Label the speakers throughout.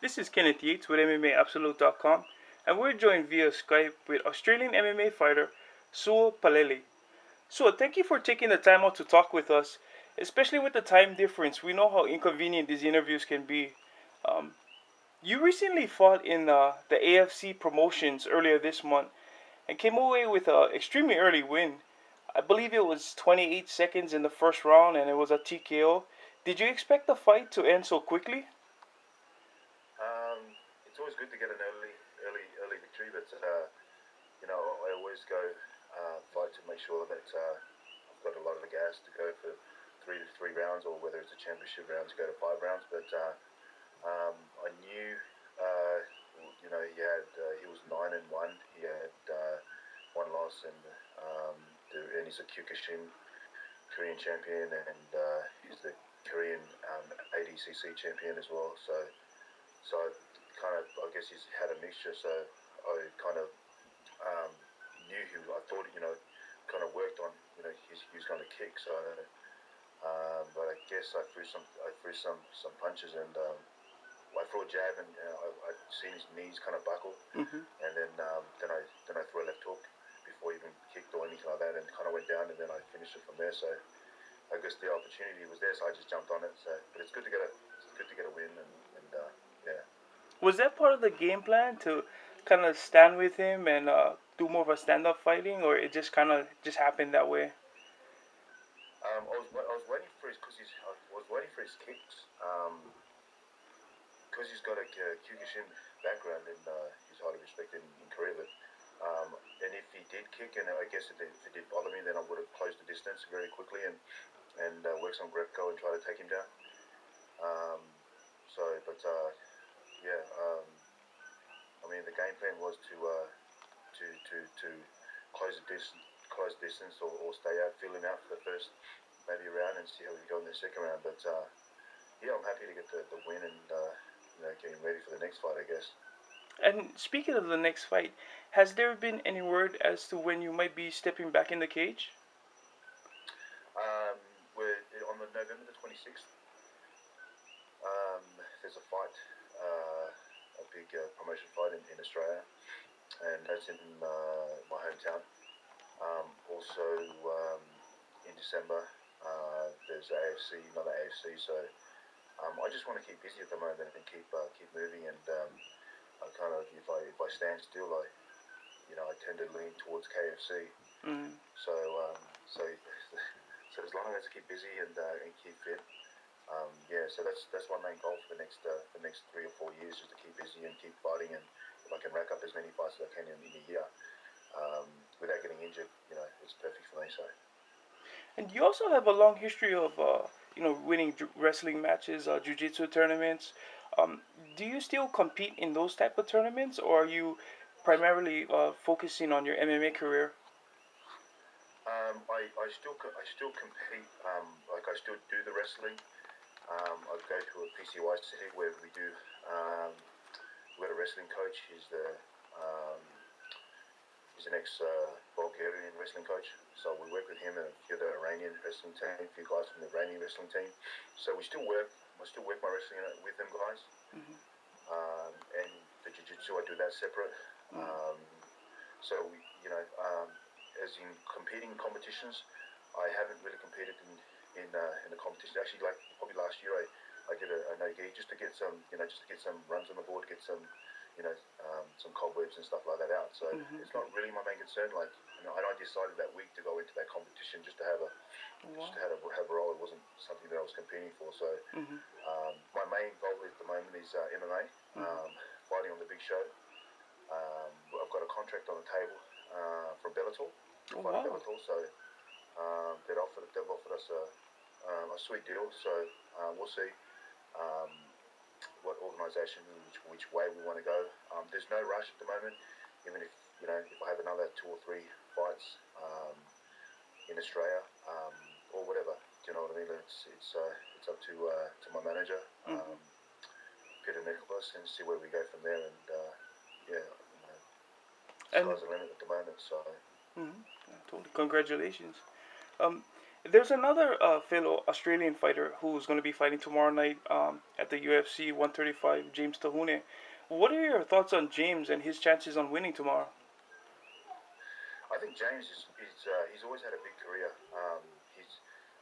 Speaker 1: This is Kenneth Yates with MMAabsolute.com, and we're joined via Skype with Australian MMA fighter Soa Palelei. Soa, thank you for taking the time out to talk with us, especially with the time difference. We know how inconvenient these interviews can be. Um, you recently fought in the AFC promotions earlier this month and came away with an extremely early win. I believe it was 28 seconds in the first round and it was a TKO. Did you expect the fight to end so quickly?
Speaker 2: It's always good to get an early victory, but I always go fight to make sure that I've got a lot of the gas to go for three rounds, or whether it's a championship round to go to 5 rounds. But I knew, he was 9-1. He had one loss, and he's a Kyokushin Korean champion, and he's the Korean ADCC champion as well. So I guess he's had a mixture. So I kind of knew I thought, kind of worked on, he was going to kick. So, but I guess I threw some punches, and I threw a jab, and I'd seen his knees kind of buckle, and then I threw a left hook before he even kicked or anything like that, and kind of went down, and then I finished it from there. So I guess the opportunity was there, so I just jumped on it. So, but it's good to get a win, and yeah.
Speaker 1: Was that part of the game plan to kind of stand with him and do more of a stand-up fighting, or it just kind of just happened that way?
Speaker 2: I was waiting for his kicks. Because he's got a Kyokushin background, and he's highly respected in Korea. But and if he did kick, and I guess if it did bother me, then I would have closed the distance very quickly and worked some Greco and try to take him down. Yeah. I mean, the game plan was to close distance, or stay out, feel him out for the first maybe a round, and see how we go in the second round. But yeah, I'm happy to get the win, and getting ready for the next fight, I guess.
Speaker 1: And speaking of the next fight, has there been any word as to when you might be stepping back in the cage?
Speaker 2: We're on November the 26th. There's a fight, a big promotion fight in Australia, and that's in my hometown. Also, in December, there's another AFC. So I just want to keep busy at the moment and keep moving. And I kind of, if I stand still, I tend to lean towards KFC. So so as long as I keep busy and keep fit, so that's my main goal for the next 3 or 4 years, is to keep busy and keep fighting. And if I can rack up as many fights as I can in a year, without getting injured, it's perfect for me. So.
Speaker 1: And you also have a long history of winning wrestling matches, jiu-jitsu tournaments. Do you still compete in those type of tournaments, or are you primarily focusing on your MMA career?
Speaker 2: I still compete. I still do the wrestling. I go to a PCYC where we do. We've got a wrestling coach. He's an ex-Bulgarian wrestling coach. So we work with him and a few of the Iranian wrestling team, a few guys from the Iranian wrestling team. So we still work. I still work my wrestling with them guys. And the jiu-jitsu, I do that separate. So as in competing competitions, I haven't really competed in the competition. Actually, like probably last year, I did a no-gi just to get some runs on the board, get some some cobwebs and stuff like that out. So it's not really my main concern. And I decided that week to go into that competition just to have a role. It wasn't something that I was competing for. So my main goal at the moment is MMA, fighting on the big show. I've got a contract on the table from Bellator. Bellator. So they've offered us a sweet deal. So we'll see what organisation, which way we want to go. There's no rush at the moment. Even if I have another 2 or 3 fights in Australia, or whatever, do you know what I mean? It's up to my manager, Peter Nicholas, and see where we go from there. And sky's the limit at the moment. So.
Speaker 1: Totally. Congratulations. Um, There's another fellow Australian fighter who's going to be fighting tomorrow night at the UFC 135, James Tahune. What are your thoughts on James and his chances on winning tomorrow?
Speaker 2: I think James he's always had a big career.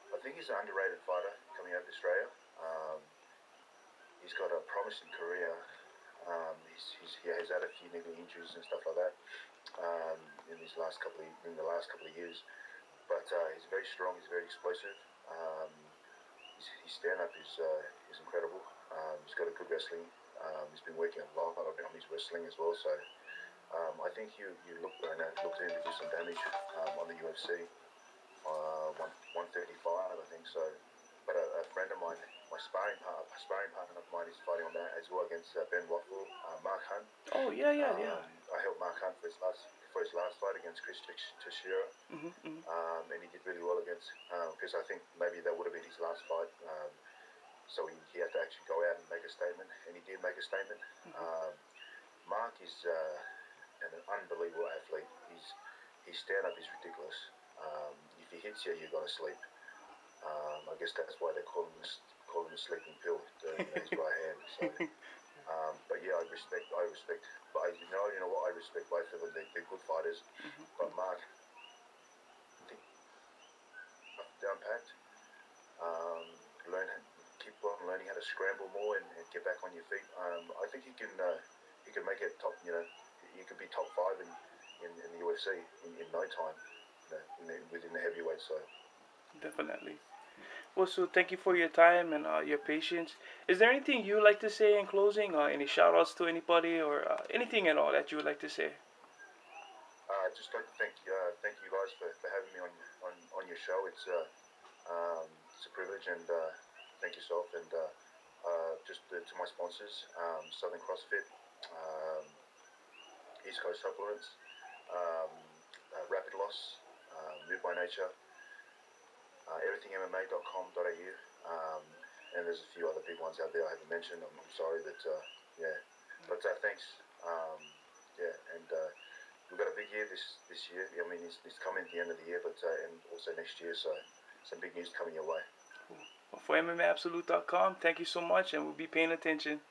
Speaker 2: I think he's an underrated fighter coming out of Australia. Um, he's got a promising career. He has had a few niggling injuries and stuff like that in the last couple of years. But he's very strong. He's very explosive. Um, his stand up is incredible. He's got a good wrestling. He's been working a lot on his wrestling as well. So I think you look to him to do some damage on the UFC. 135, I think so. But a friend of mine, a sparring partner of mine, is fighting on that as well against Ben Rothwell, Mark Hunt.
Speaker 1: Oh yeah, yeah, yeah.
Speaker 2: I helped Mark Hunt for his last fight against Chris Teixeira, and he did really well against because I think maybe that would have been his last fight. So he had to actually go out and make a statement, and he did make a statement. Mark is an unbelievable athlete. His stand up is ridiculous. If he hits you, you're gonna sleep. I guess that's why they call him the sleeping pill, his right hand. So, but yeah, I respect. But you know what? I respect both of them. They're good fighters. But Mark, I think down packed. Um, learn, keep on learning how to scramble more and get back on your feet. I think he can make it top. He could be top 5 in the UFC in no time. Within the heavyweight. So.
Speaker 1: Definitely. Well, so thank you for your time and your patience. Is there anything you would like to say in closing? Any shout outs to anybody or anything at all that you would like to say?
Speaker 2: Just like to thank you guys for having me on your show. It's a privilege, and thank yourself, and just to my sponsors, Southern CrossFit, um, East Coast Supplements, Rapid Loss, Move by Nature, everythingmma.com.au, and there's a few other big ones out there I haven't mentioned. I'm sorry that yeah, but thanks. Yeah, and we've got a big year this year. I mean, it's coming at the end of the year, but and also next year. So some big news coming your way.
Speaker 1: Well, for MMAabsolute.com, thank you so much, and we'll be paying attention.